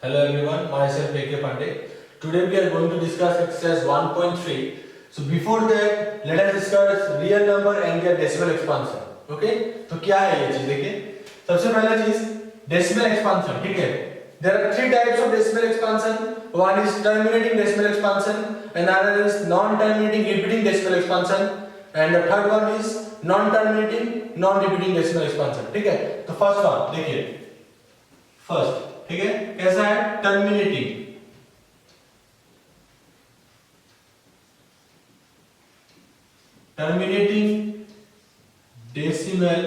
Hello everyone, myself A.K. Pandey. Today we are going to discuss exercise 1.3. So before that, let us discuss real number and their decimal expansion. Okay? तो क्या है ये चीज देखिए. सबसे पहला चीज decimal expansion, ठीक है? There are three types of decimal expansion. One is terminating decimal expansion, another is non-terminating repeating decimal expansion, and the third one is non-terminating non-repeating decimal expansion. ठीक है? तो first one देखिए. First ठीक है कैसा है टर्मिनेटिंग डेसिमल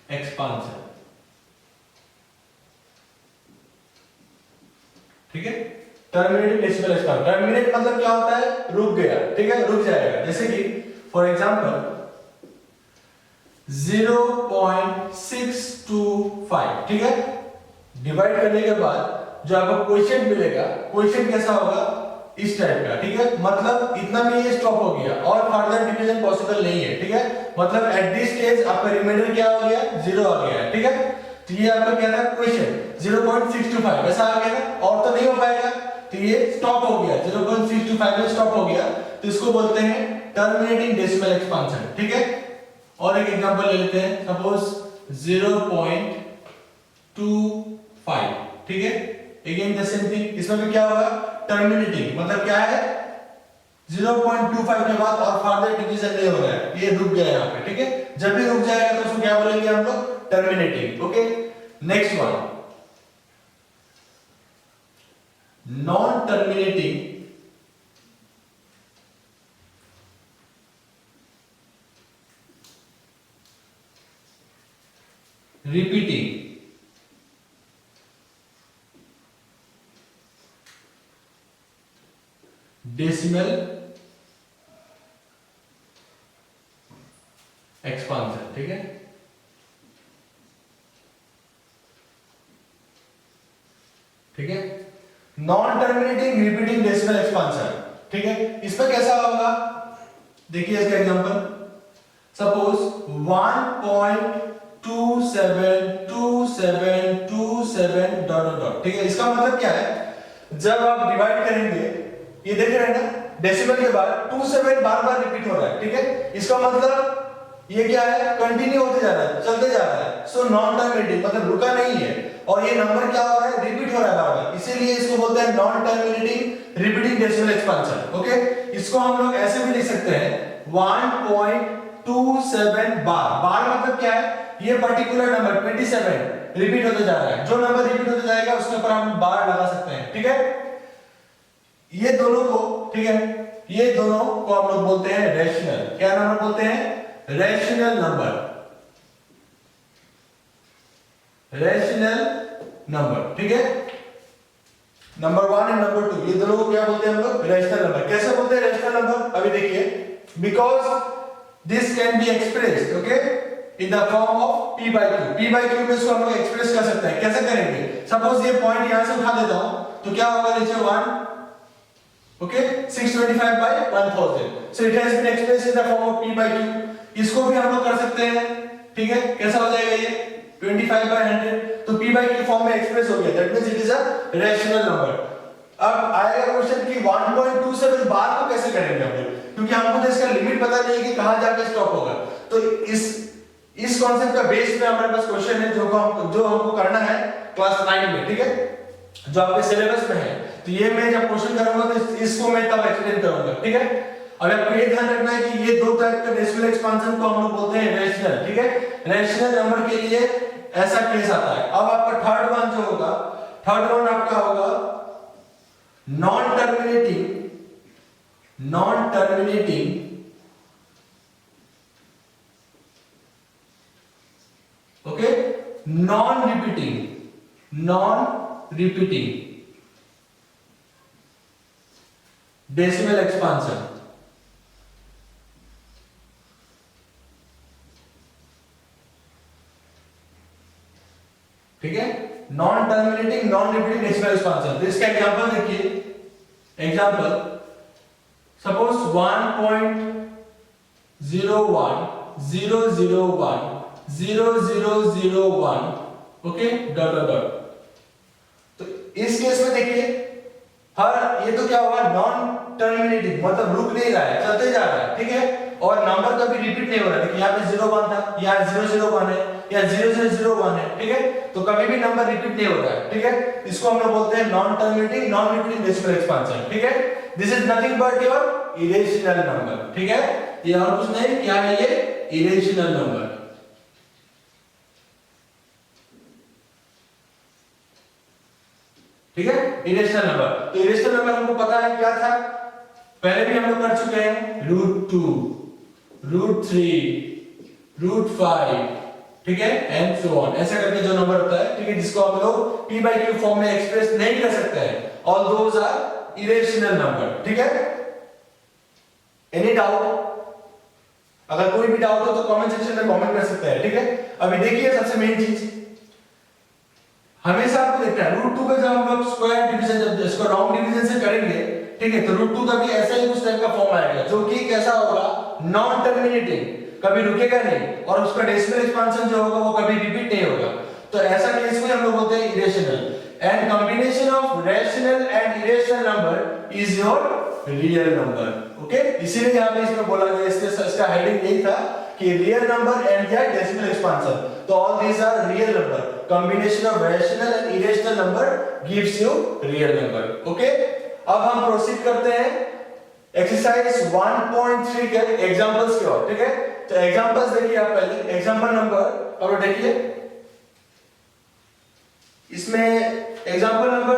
एक्सपांशन. ठीक है टर्मिनेटिंग डेसिमल एक्सपांशन. टर्मिनेट मतलब क्या होता है रुक गया. ठीक है रुक जाएगा. जैसे कि फॉर एग्जांपल 0.625. ठीक है डिवाइड करने के बाद जो आपको क्वेश्चन मिलेगा, क्वेश्चन कैसा होगा इस टाइप का. ठीक है मतलब इतना में ये स्टॉप हो गया और फर्दर डिवीजन पॉसिबल नहीं है. ठीक है मतलब एट दिस स्टेज आपका रिमाइंडर क्या हो गया 0 आ गया है. ठीक है तो ये आपका क्या था क्वेश्चन 0.625 ऐसा आ गया ना और तो नहीं हो पाएगा तो ये स्टॉप हो गया 0.625 में स्टॉप हो गया तो इसको बोलते हैं टर्मिनेटिंग डेसिमल एक्सपांशन. ठीक है और एक एग्जांपल ले लेते हैं सपोज 0.25. ठीक है अगेन द सेम थिंग. इसमें भी क्या होगा टर्मिनेटिंग मतलब क्या है 0.25 के बाद और फर्दर डिवीजन नहीं हो रहा है ये रुक गया यहां पे. ठीक है जब भी रुक जाएगा तो उसको क्या बोलेंगे हम लोग terminating. Okay next one non terminating repeating decimal expansion. ठीक है ठीक है non terminating repeating decimal expansion. ठीक है इसमें कैसा होगा देखिए इसका एग्जांपल सपोज 1.272727 डॉट डॉट. ठीक है इसका मतलब क्या है जब आप डिवाइड करेंगे ये देख रहे हैं ना डेसिमल के बाद 27 बार बार रिपीट हो रहा है. ठीक है इसका मतलब ये क्या है कंटिन्यू होते जा रहा है चलते जा रहा है. सो नॉन टर्मिनेटिंग मतलब रुका नहीं है और ये नंबर क्या हो रहा है रिपीट हो रहा है बार बार इसीलिए इसको बोलते हैं non terminating repeating decimal expansion. Okay इसको हम लोग ऐसे भी लिख सकते हैं 1.27 बार. बार मतलब क्या है ये पर्टिकुलर नंबर 27 रिपीट होते जा रहा है. जो नंबर रिपीट होते जाएगा उसके ऊपर हम बार लगा सकते हैं. ठीक है ये दोनों को ठीक है ये दोनों को हम लोग बोलते हैं रैशनल. क्या नंबर बोलते हैं रैशनल नंबर. Rational number. ठीक है नंबर 1 एंड नंबर 2 ये दोनों को क्या बोलते हैं हम लोग रैशनल नंबर. कैसे बोलते हैं रैशनल नंबर अभी देखिए because this can be expressed okay in the form of p by q. p by q में इसको हम लोग एक्सप्रेस कर सकते हैं. कैसे करेंगे सपोज ये पॉइंट यहां से उठा देता हूं तो क्या होगा नीचे 1 okay 625 by 1000. so it has been expressed in the form of p by q. इसको भी हम लोग कर सकते हैं. ठीक है कैसा हो जाएगा ये 25 by 100 तो p by q फॉर्म में एक्सप्रेस हो गया. That means it is a rational number. अब आएगा क्वेश्चन कि 1.27 बार को कैसे करेंगे हम लोग क्योंकि हमको तो इसका लिमिट पता नहीं है कि कहां जाके स्टॉप होगा. तो इस कॉन्सेप्ट का बेस पे हमारे पास क्वेश्चन है जो हमको करना है क्लास 9 में. ठीक है जो आपके सिलेबस में है तो ये मैं जब क्वेश्चन करूंगा तो इसको मैं तब एक्सप्लेन करूंगा. ठीक है अब आपको ये ध्यान रखना है कि ये दो टाइप का डेसिमल एक्सपांशन को हम लोग बोलते हैं रैशनल. ठीक है रैशनल नंबर के लिए ऐसा केस आता है. अब आपका थर्ड वन जो होगा थर्ड वन आपका होगा non terminating okay non repeating decimal expansion. ठीक है non terminating non repeating decimal expansion. तो इसका एग्जांपल देखिए example suppose 1.01 00001 okay dot dot dot. ये तो क्या होगा, नॉन टर्मिनेटिंग, मतलब रुक नहीं रहा है, चलते जा रहा है, ठीक है। और नंबर कभी रिपीट नहीं हो रहा है। देखिए यहाँ पे 01 था, यहाँ 001 है, या 0001 है, ठीक है। तो कभी भी नंबर रिपीट नहीं हो रहा है, ठीक है। इसको हम लोग बोलते हैं non terminating, non repeating decimal expansion, ठीक है। This is nothing but your irrational number, ठीक है। ये और कुछ नहीं, क्या है ये, इरेशनल नंबर, ठीक है। इरेशनल नंबर, तो इरेशनल नंबर हमको पता है क्या था, पहले भी हम लोग कर चुके हैं, √2, √3, √5, ठीक है, एंड सो ऑन, ऐसे करके जो नंबर होता है, ठीक है, जिसको हम लोग p by q फॉर्म में एक्सप्रेस नहीं कर सकते हैं, all those are irrational number, ठीक है। Any doubt? अगर कोई भी डाउट हो तो कमेंट सेक्शन में कमेंट कर सकते हैं, ठीक है। अभी देखिए सबसे मेन चीज, हमेशा आपको देखना है √2 का जब हम लोग स्क्वायर डिवीजन, जब इसको राउंड डिवीजन से करेंगे, ठीक है, तो √2 का भी ऐसा ही कुछ टाइप का फॉर्म आएगा, जो कि कैसा होगा, नॉन टर्मिनेटिंग, कभी रुकेगा नहीं, और उसका डेसिमल एक्सपांशन जो होगा वो कभी रिपीट नहीं होगा। तो ऐसा केस में हम लोग बोलते हैं irrational. And combination of rational and irrational number is your real number, okay. इसीलिए यहाँ पे इसमें बोला गया, इसका हेडिंग यही था कि रियल नंबर एंड या डेसिमल एक्सपांशन, तो all these are real number, combination of rational and irrational number gives you real number, okay। अब हम प्रोसीड करते हैं एक्सरसाइज 1.3 के एग्जांपल्स की ओर, ठीक है। तो एग्जांपल्स देखिए आप पहले, एग्जांपल नंबर, अब देखिए इसमें एग्जांपल नंबर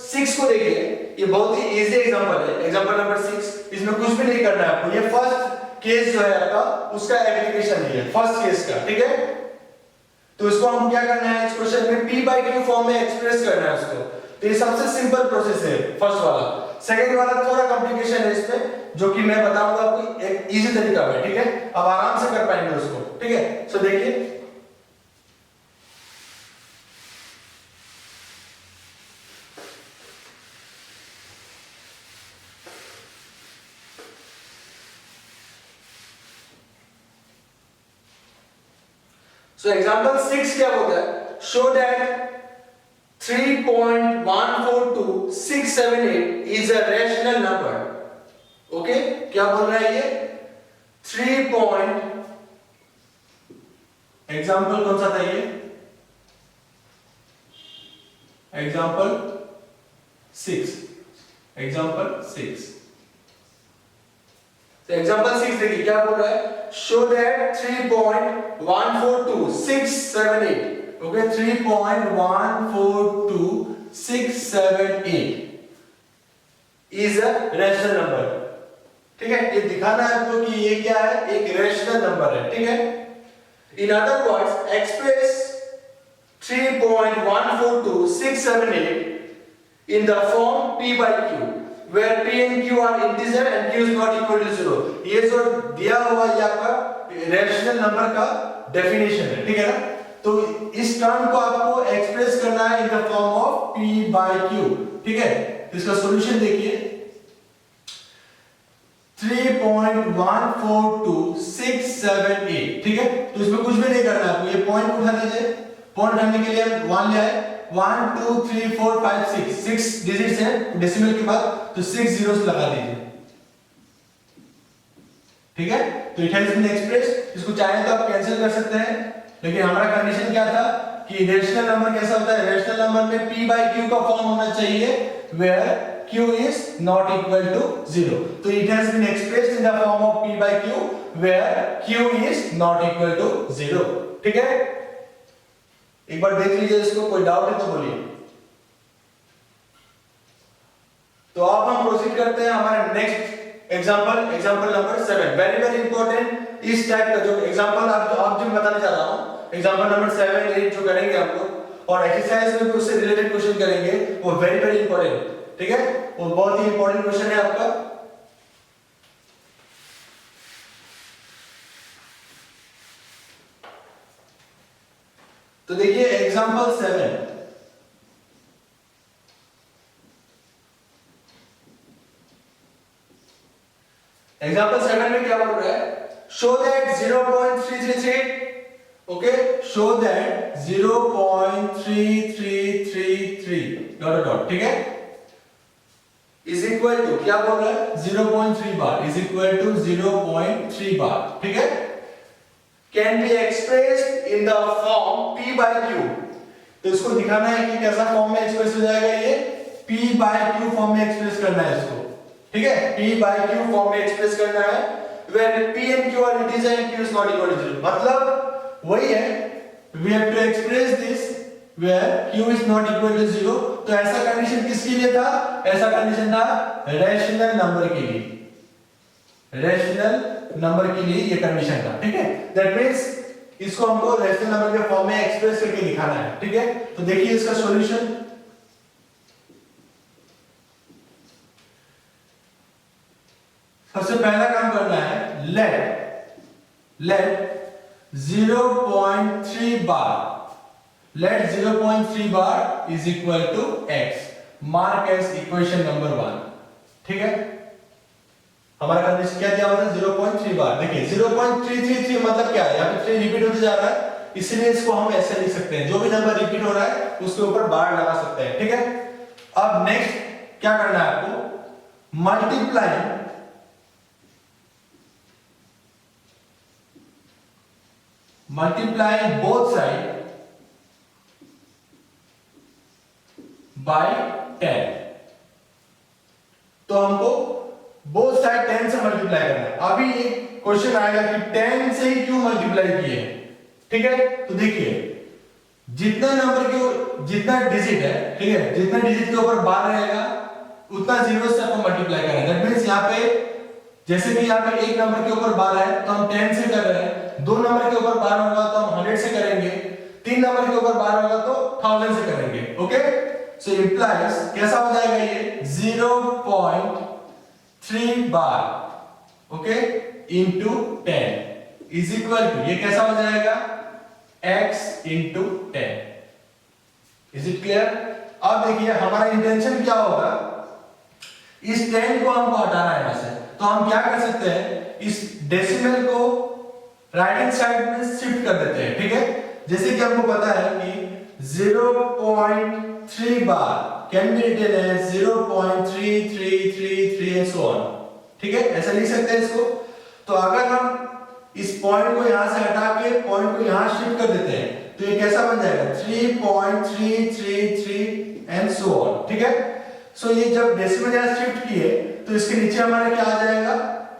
6 को देखिए, ये बहुत ही इजी एग्जांपल है, एग्जांपल नंबर 6, इसमें कुछ भी नहीं करना है आपको, ये फर्स्ट केस जो है आपका, उसका एप्लीकेशन है फर्स्ट केस का, ठीक है। तो इसको हम क्या करना है, इस क्वेश्चन में p by q फॉर्म में एक्सप्रेस करना है उसको। तो ये सबसे सिंपल प्रोसेस है फर्स्ट वाला। सेकंड वाला थोड़ा कॉम्प्लिकेशन है इसमें, जो कि मैं बताऊंगा आपको एक इजी तरीका में, ठीक है, अब आराम से कर पाएंगे उसको, ठीक है। सो देखिए So example 6 क्या बोलता है, show that 3.142678 is a rational number, okay। क्या बोल रहा है ये, 3 एग्जाम्पल कौन सा था ये, एग्जाम्पल 6, एग्जाम्पल 6। तो एग्जाम्पल 6 देखिए क्या बोल रहा है, show that 3.142678, okay, 3.142678 is a rational number, ठीक है। ये दिखाना है आपको कि ये क्या है, एक रैशनल नंबर है, ठीक है। In other words express 3.142678 in the form p by q, where p and q are integer and q is not equal to 0। ये जो दिया हुआ ये आपका रैशनल नंबर का डेफिनेशन है, ठीक है ना। तो इस टर्म को आपको एक्सप्रेस करना है इन the form of p by q, ठीक है। तो इसका सॉल्यूशन देखिए, 3.142678, ठीक है। तो इसमें कुछ भी नहीं करना है आपको, ये पॉइंट उठा लीजिए, पॉइंट उठाने के लिए 1 ले आए, 1 2 3 4 5 6 डिजिट्स है डेसिमल के बाद, तो 6 zeros लगा दीजिए, ठीक है। तो इट हैज बीन एक्सप्रेस्ड, इसको चाहे तो आप कैंसिल कर सकते हैं, लेकिन हमारा कंडीशन क्या था कि रैशनल नंबर कैसा होता है, रैशनल नंबर में p by q का फॉर्म होना चाहिए where q is not equal to 0। तो it has been expressed in the form of p by q where q is not equal to 0, ठीक है। एक बार देख लीजिए इसको, कोई डाउट है तो बोलिए। तो अब हम प्रोसीड करते हैं हमारे next example, example number 7। Very very important इस टाइप का जो एग्जांपल आप जो बताने जा रहा हूं, एग्जांपल नंबर 7 8 जो करेंगे हम लोग, और एक्सरसाइज में भी उससे रिलेटेड क्वेश्चन करेंगे, वो वेरी वेरी इंपॉर्टेंट, ठीक है। वो बहुत ही इंपॉर्टेंट क्वेश्चन है आपका। तो देखिए एग्जांपल 7, एग्जांपल 7 में क्या बोल रहा है, show that 0.333, okay, show that 0.3333 dot dot, ठीक है, इज इक्वल टू, क्या बोल रहा है, 0.3 बार इज इक्वल टू 0.3 बार, ठीक है, can be expressed in the form P by Q। तो इसको दिखाना है कि कैसा फॉर्म में एक्सप्रेस हो जाएगा, ये P by Q फॉर्म में एक्सप्रेस करना है इसको, ठीक है, P by Q फॉर्म में एक्सप्रेस करना है, when P and Q are integer and Q is not equal to 0। मतलब वही है, we have to express this where Q is not equal to 0। तो ऐसा कंडीशन किसके लिए था, ऐसा कंडीशन था रैशनल नंबर के लिए, रैशनल नंबर के लिए ये कंडीशन था, ठीक है। दैट मींस इसको हमको रैशनल नंबर के फॉर्म में एक्सप्रेस करके दिखाना है, ठीक है। तो देखिए इसका सॉल्यूशन, सबसे पहला काम करना है, let 0.3 bar, let 0.3 bar is equal to x, mark as equation number 1, ठीक है। हमारा कंडीशन क्या दिया हुआ था, 0.3 बार। देखिए 0.333 मतलब क्या है, यहाँ पे 3 रिपीट होते जा रहा है, इसलिए इसको हम ऐसे लिख सकते हैं, जो भी नंबर रिपीट हो रहा है उसके ऊपर बार लगा सकते हैं, ठीक है। अब नेक्स्ट क्या करना है आपको, मल्टीप्लाई बोथ साइड बाय 10। तो हमको बोथ साइड 10 से मल्टीप्लाई करना है। अभी एक क्वेश्चन आएगा कि 10 से ही क्यों मल्टीप्लाई किए, ठीक है। तो देखिए जितना नंबर के जितना डिजिट है, ठीक है, जितना डिजिट के ऊपर बार रहेगा उतना जीरो से आपको मल्टीप्लाई करना है। दैट मींस यहाँ पे जैसे कि यहाँ पे एक नंबर के ऊपर बार है तो हम 10 से कर रहे हैं, दो नंबर के ऊपर बार होगा तो हम 100 से करेंगे, तीन नंबर के ऊपर बार होगा तो 1000 से करेंगे, ओके। सो इंप्लाइज कैसा हो जाएगा ये 0.3 bar, okay, into 10 is equal to, ये कैसा हो जाएगा x into 10। Is it clear. अब देखिए हमारा इंटेंशन क्या होगा, इस 10 को हमको हटाना है यहां से, तो हम क्या कर सकते हैं, इस डेसिमल को राइट हैंड साइड में शिफ्ट कर देते हैं, ठीक है। जैसे कि हमको पता है कि 0.3 bar can be written as 0.3333 and so on, ठीक है, ऐसा लिख सकते हैं इसको। तो अगर हम इस पॉइंट को यहां से हटा के पॉइंट को यहां शिफ्ट कर देते हैं तो ये कैसा बन जाएगा 3.333 एंड सो ऑन, ठीक है। सो ये जब डेसिमल यहां शिफ्ट किए तो इसके नीचे हमारा क्या आ जाएगा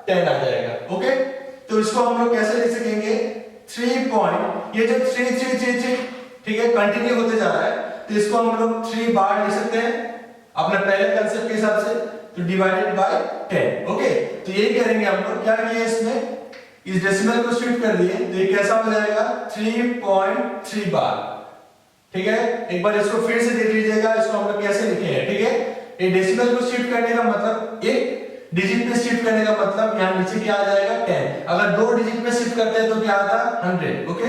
10 आ जाएगा, ओके। तो इसको हम लोग कैसे लिख सकेंगे 3 पॉइंट, ये जो 3333, ठीक है, कंटिन्यू होते जा रहा है, तो इसको हम लोग 3 बार लिख सकते हैं अपने पहले कांसेप्ट के हिसाब से, तो डिवाइडेड बाय 10, ओके। तो यही करेंगे हम लोग, क्या किए इसमें इस डेसिमल को शिफ्ट कर दिए तो ये कैसा हो जाएगा 3.3 बार, ठीक है। एक बार इसको फिर से देख लीजिएगा, इसको हम लोग कैसे लिखे हैं, ठीक है। ये डेसिमल को शिफ्ट करने का मतलब, एक डिजिट में शिफ्ट करने का मतलब यहां नीचे क्या आ जाएगा 10, अगर दो डिजिट में शिफ्ट करते हैं तो क्या आता 100, ओके,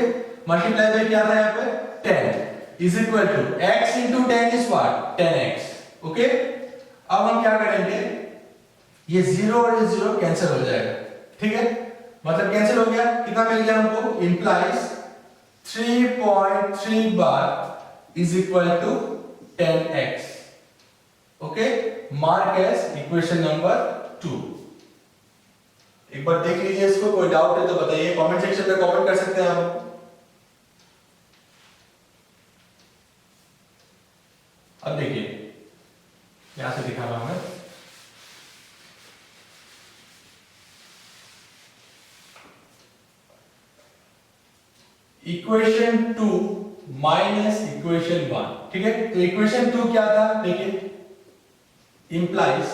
मल्टीप्लाई बाय क्या आता है यहाँ पे 10 is equal to x into 10 is what 10x, okay. अब हम क्या करेंगे, ये 0 और ये 0 कैंसिल हो जाएगा, ठीक है, मतलब कैंसिल हो गया, कितना मिल गया हमको, implies 3.3 bar is equal to 10x, okay, mark as equation number 2। एक बार देख लीजिए इसको, कोई डाउट है तो बताइए, कमेंट सेक्शन में कमेंट कर सकते हैं हम। अब देखिए यहां से दिखा रहा हूं मैं, इक्वेशन 2 माइनस इक्वेशन 1, ठीक है। तो इक्वेशन 2 क्या था, देखिए इंप्लाइज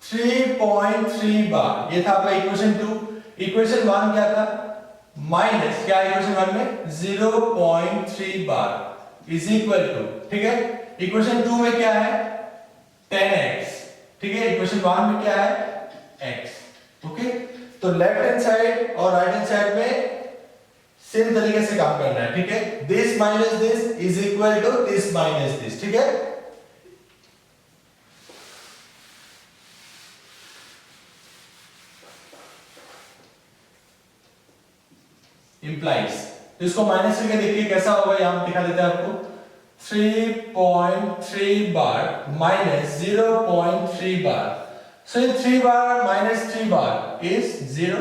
3.3 बार, ये था आपका इक्वेशन 2। इक्वेशन 1 क्या था, माइनस क्या इक्वेशन 1 में 0.3 बार इज इक्वल टू, ठीक है, इक्वेशन 2 में क्या है 10x, ठीक है, इक्वेशन 1 में क्या है x, ओके। तो लेफ्ट हैंड साइड और राइट हैंड साइड में सेम तरीके से काम करना है, ठीक है। This minus this is equal to this minus this, ठीक है। इंप्लाइज, तो इसको माइनस करके देखिए कैसा होगा, यहां दिखा देते हैं आपको 3.3 बार minus 0.3 bar. So 3 bar minus 3 bar is 0.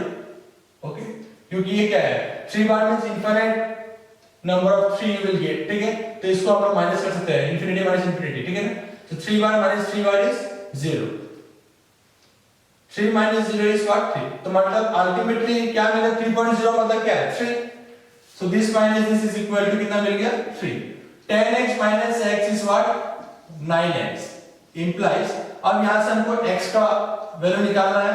Okay? क्योंकि ये क्या है? 3 बार means infinite number of 3 you will get. ठीक है? तो इसको हम लोग माइनस कर सकते हैं. Infinity minus infinity. ठीक है ना? So 3 bar minus 3 bar is 0. 3 minus 0 is what? 3. तो मतलब ultimately क्या मिला? 3.0 मतलब क्या है? 3. So this minus this is equal to कितना मिल गया? 3. 10x minus x is what? 9x. Implies अब यहाँ से हमको x का वैल्यू निकालना है.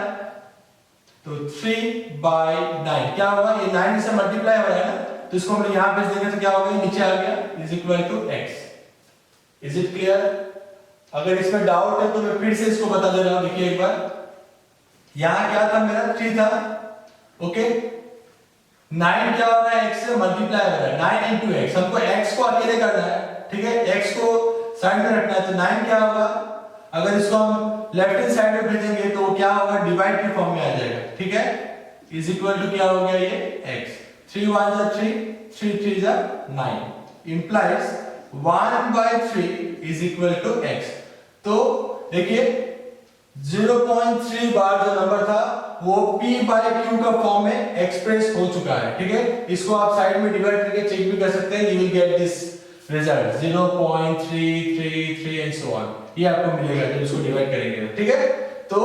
तो 3 by 9 क्या होगा? ये 9 से मल्टीप्लाई हो रहा है ना, तो इसको हम लोग यहाँ भेज देंगे तो क्या होगा? नीचे आ गया is equal to x. Is it clear? अगर इसमें डाउट है तो मैं फिर से इसको बता दे रहा हूँ. देखिए एक बार, यहाँ क्या था मेरा? 3 था. ओके, 9 क्या हो रहा है? x से मल्टीप्लाई हो रहा है. 9 into x. हमको x को अकेले करना है. ठीक है, x को साइड में रखना है. तो 9 क्या होगा? अगर इसको हम लेफ्ट हैंड साइड में भेजेंगे तो क्या होगा? डिवाइड के फॉर्म में आ जाएगा. ठीक है, इज इक्वल टू क्या हो गया? ये x. 3 1 जा 3, 3 3 जा 9. implies 1 by 3 is equal to x. तो देखिए 0.3 बार जो नंबर था वो p by q का फॉर्म में एक्सप्रेस हो चुका है. ठीक है, इसको आप साइड में डिवाइड करके चेक भी कर सकते हैं. you will get this result 0.333 and so on. ये आपको मिलेगा जब इसको डिवाइड करेंगे. ठीक है, तो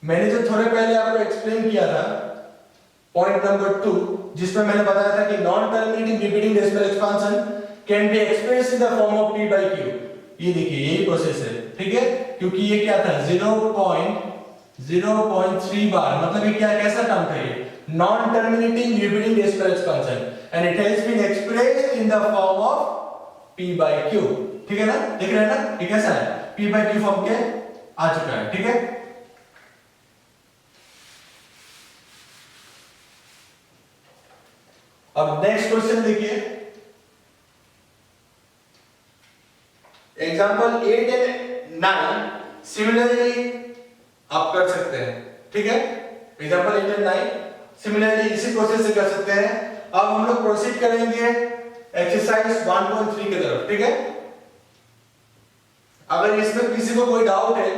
मैंने जो थोड़े पहले आपको एक्सप्लेन किया था पॉइंट नंबर 2, जिसमें मैंने बताया था कि non terminating repeating decimal expansion can be expressed in the form of p by q. ये देखिए यही प्रोसेस है. ठीक है, क्योंकि ये क्या था? 0.3 बार मतलब ये क्या, कैसा टर्म था? ये non terminating repeating decimal expansion and it has been expressed in the form of p by q. ठीक है ना, देख रहे हैं ना ये कैसा है? p by q फॉर्म के आ चुका है. ठीक है, अब नेक्स्ट क्वेश्चन देखिए. एग्जांपल 8 एंड 9 सिमिलरली आप कर सकते हैं. ठीक है, एग्जांपल 8 एंड 9 सिमिलरली इसी प्रोसेस से कर सकते हैं. अब हम लोग प्रोसीड करेंगे एक्सरसाइज 1.3 की तरफ. ठीक है, अगर इसमें किसी को कोई डाउट है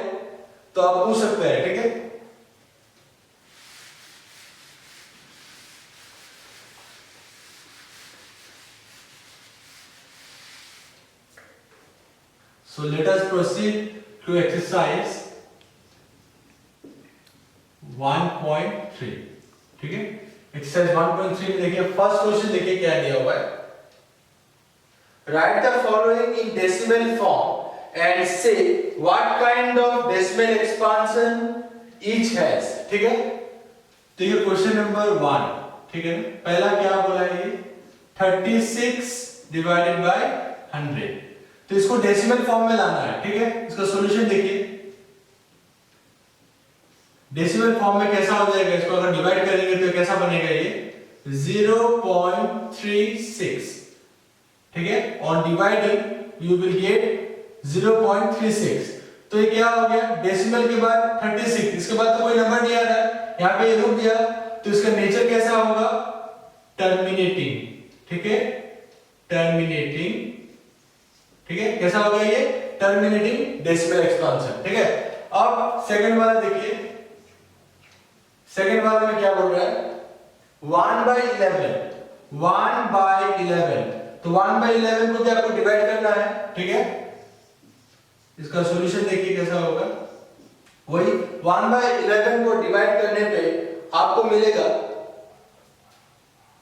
तो आप पूछ सकते हैं. ठीक है, so let us proceed to exercise 1.3. ठीक है, एक्सरसाइज 1.3 में देखिए फर्स्ट क्वेश्चन देखिए क्या दिया हुआ है. Write the following in decimal form and say what kind of decimal expansion each has. ठीक है, तो ये क्वेश्चन नंबर 1. ठीक है, पहला क्या बोला है? ये 36 डिवाइडेड बाय 100. तो इसको डेसिमल फॉर्म में लाना है. ठीक है, इसका सॉल्यूशन देखिए. डेसिमल फॉर्म में कैसा हो जाएगा? इसको अगर डिवाइड करेंगे तो कैसा बनेगा? ये 0.36. ठीक है, on dividing you will get 0.36. तो ये क्या हो गया? डेसिमल के बाद 36, इसके बाद तो कोई नंबर नहीं आ रहा है, यहाँ पे ये रुक गया. तो इसका नेचर कैसा होगा? टर्मिनेटिंग. ठीक है, टर्मिनेटिंग. ठीक है, कैसा होगा? ये टर्मिनेटिंग डेसिमल एक्सपांशन. ठीक है, अब सेकंड वाला देखिए. सेकंड वाले में क्या बोल रहा है? 1 by 11. 1 by 11. तो 1 by 11 को भी आपको डिवाइड करना है. ठीक है, इसका सॉल्यूशन देखिए कैसा होगा. वही 1 by 11 को डिवाइड करने पे आपको मिलेगा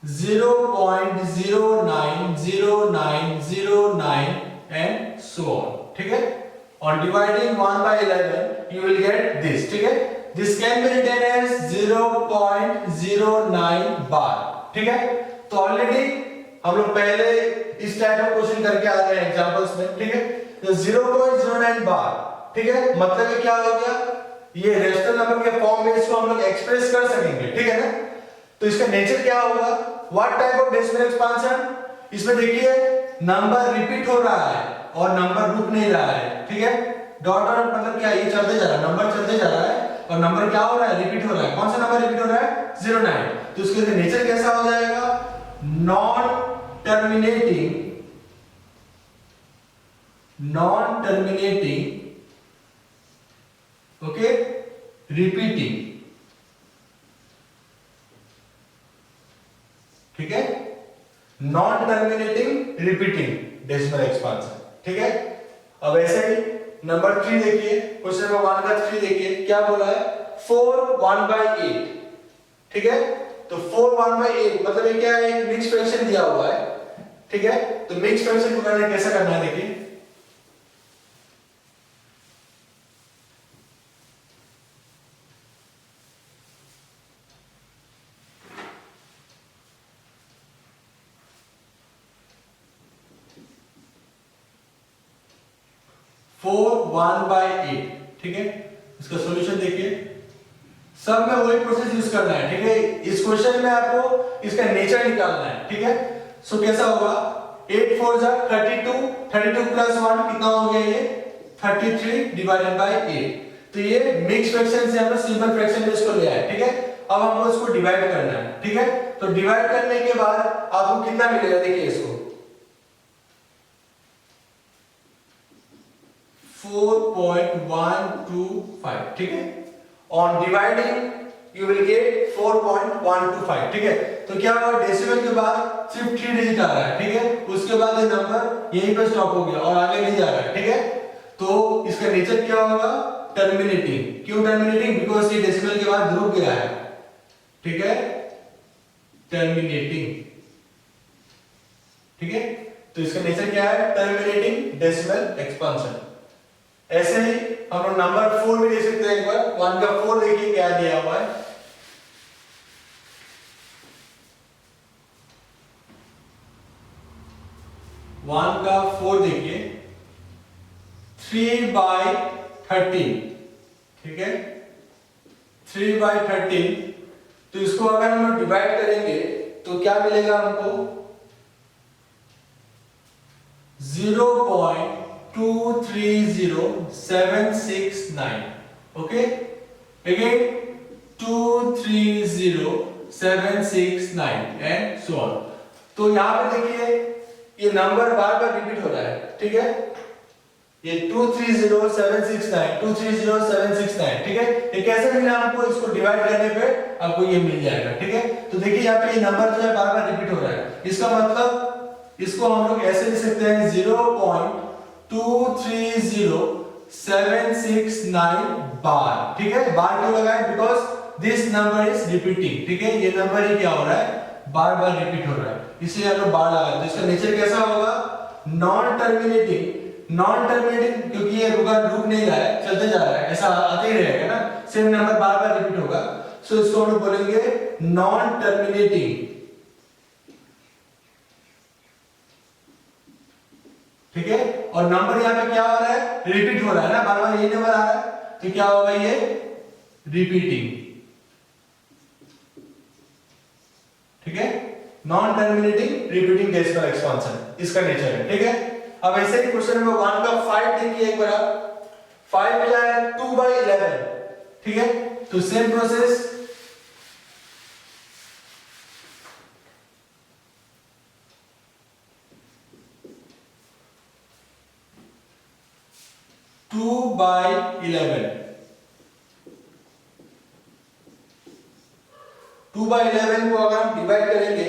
0.090909 and so on. ठीक है, on dividing 1 by 11 you will get this. ठीक है, this can be written as 0.09 bar. ठीक है, तो ऑलरेडी हम लोग पहले इस टाइप का क्वेश्चन करके आ रहे हैं एग्जांपल्स में. ठीक है, तो 0.09 बार. ठीक है, मतलब ये क्या हो गया? ये रेशनल नंबर के फॉर्म में इसको हम लोग एक्सप्रेस कर सकेंगे. ठीक है ना, तो इसका नेचर क्या होगा? What type of decimal expansion? इसमें देखिए नंबर रिपीट हो रहा है और नंबर रुक नहीं रहा है. ठीक है, डॉट डॉट मतलब क्या? ये चलते जा रहा है, नंबर चलते जा रहा है और नंबर क्या हो रहा है? रिपीट हो रहा है. कौन सा नंबर रिपीट हो रहा है? 09. तो इसके नेचर कैसा हो जाएगा? Non terminating non terminating, okay, repeating, ठीक है, non terminating repeating decimal expansion, ठीक है। अब ऐसे ही नंबर 3 देखिए, क्वेश्चन नंबर 1 का 3 देखिए, क्या बोला है 4 1/8, ठीक है। तो 4 1/8 मतलब ये क्या है, एक मिक्स फ्रैक्शन दिया हुआ है, ठीक है। तो मिक्स फ्रैक्शन को करना कैसे करना है देखिए, फोर 1/8, ठीक है। इसका सॉल्यूशन देखिए, सब में वही प्रोसेस यूज करना है, ठीक है। इस क्वेश्चन में आपको इसका नेचर निकालना है, ठीक है। सो कैसा होगा, 8 4 जा 32, 32 प्लस 1 कितना हो गया ये 33 डिवाइडेड बाय 8। तो ये मिक्स फ्रैक्शन से हमने सिंपल फ्रैक्शन में इसको लिया है, ठीक है। अब हमको इसको डिवाइड करना है, ठीक है। तो डिवाइड करने के बाद आपको कितना मिलेगा देखिए, इसको 4.125, ठीक है। On dividing you will get 4.125, ठीक है। तो क्या हुआ, डेसिमल के बाद सिर्फ 3 डिजिट आ रहा है, ठीक है। उसके बाद ये नंबर यहीं पे स्टॉप हो गया और आगे नहीं जा रहा है, ठीक है। तो इसका नेचर क्या होगा, टर्मिनेटिंग। क्यों टर्मिनेटिंग, बिकॉज ये डेसिमल के बाद रुक गया है, ठीक है, टर्मिनेटिंग, ठीक है। तो इसका नेचर क्या है, टर्मिनेटिंग डेसिमल एक्सपांशन। ऐसे ही हम लोग नंबर 4 भी देख सकते हैं, एक बार 1 का 4 देखिए क्या दिया हुआ है, वन का 4 देखिए 3/13, ठीक है, 3/13। तो इसको अगर हम लोग डिवाइड करेंगे तो क्या मिलेगा हमको 0.230769, okay, again 230769 and so on. तो यहां पे देखिए ये नंबर बार बार रिपीट हो रहा है, ठीक है। ये 230769 230769, ठीक है। ये कैसे मिला हमको, इसको डिवाइड करने पे आपको ये मिल जाएगा, ठीक है। तो देखिए यहाँ पे ये नंबर जो है बार बार रिपीट हो रहा है, इसका मतलब इसको हम लोग ऐसे लिख सकते हैं 0.230769 बार, ठीक है। बार क्यों लगाए, because this number is repeating, ठीक है। ये नंबर ही क्या हो रहा है, बार बार रिपीट हो रहा है, इसलिए हम लोग बार लगाते हैं। तो इसका नेचर कैसा होगा, नॉन टर्मिनेटिंग, नॉन टर्मिनेटिंग क्योंकि ये रुक नहीं रहा है, चलते जा रहा है, ऐसा आते ही रहेगा ना, सेम नंबर बार बार रिपीट होगा। सो इसको हम लोग बोलेंगे नॉन टर्मिनेटिंग, ठीक है। और नंबर यहाँ पे क्या हो रहा है, रिपीट हो रहा है ना, बार बार यही नंबर आ रहा है, तो क्या होगा ये रिपीटिंग, ठीक है। Non terminating repeating decimal expansion इसका नेचर है, ठीक है। अब ऐसे ही क्वेश्चन नंबर 1 का 5 देखिए एक बार, 5 क्या है 2/11, ठीक है। तो सेम प्रोसेस, टू बाई 11 को अगर हम डिवाइड करेंगे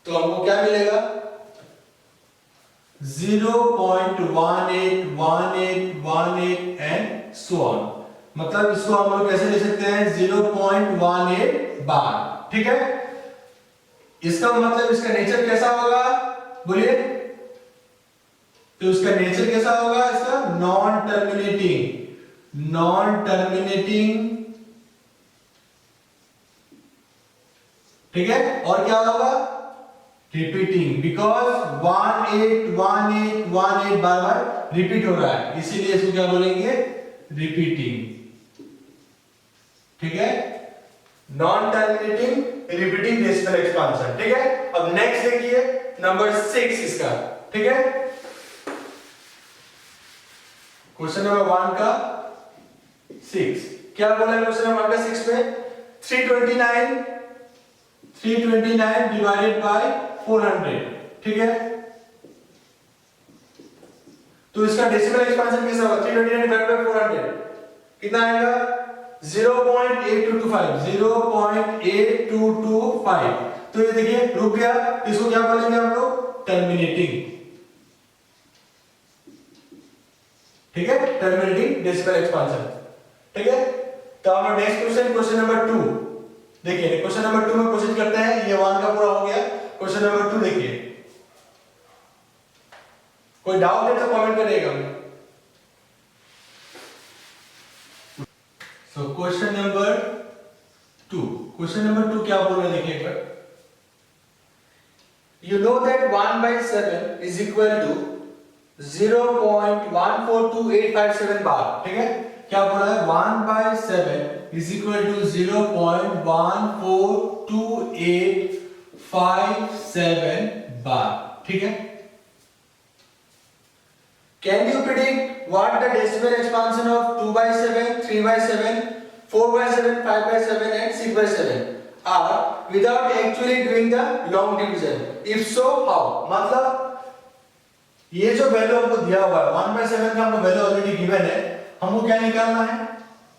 तो हमको क्या मिलेगा 0.181818 एंड सो ऑन। मतलब इसको हम लोग कैसे ले सकते हैं 0.18 बार, ठीक है। इसका मतलब इसका नेचर कैसा होगा बोलिए, तो इसका नेचर कैसा होगा, इसका नॉन टर्मिनेटिंग, ठीक है। और क्या होगा repeating, because 181818 bar bar repeat हो रहा है, इसीलिए इसको क्या बोलेंगे रिपीटिंग, ठीक है। Non terminating repeating decimal expansion, ठीक है। अब नेक्स्ट देखिए नंबर 6 इसका, ठीक है। क्वेश्चन नंबर 1 का 6 क्या बोला है, क्वेश्चन नंबर 1 का 6 में 329 डिवाइडेड बाय 400, ठीक है। तो तो इसका डेसिमल एक्सपेंशन कैसा होगा 329 डिवाइडेड बाय 400 कितना आएगा 0.8225 0.8225। तो ये देखिए रुक गया, इसको क्या बोलेंगे हम लोग टर्मिनेटिंग, ठीक है, टर्मिनेटिंग डेसिमल एक्सपेंशन, ठीक है। तो हमारा नेक्स्ट क्वेश्चन नंबर 2 देखिए, क्वेश्चन नंबर 2 में कोशिश करते हैं, ये 1 का पूरा हो गया। क्वेश्चन नंबर 2 देखिए, कोई डाउट है तो कमेंट करिएगा। सो क्वेश्चन नंबर 2 क्या बोल रहा है देखिए एक बार। You know that 1 by 7 is equal to 0.142857 बार, ठीक है। क्या बोला है 1 by 7 is equal to 0.142857 बार, ठीक है। Can you predict what the decimal expansion of 2 by 7, 3 by 7, 4 by 7, 5 by 7 and 6 by 7 are without actually doing the long division? If so, how? मतलब ये जो वैल्यू हमको दिया हुआ है 1 by 7 का हमको वैल्यू ऑलरेडी गिवन है, हमको क्या निकालना है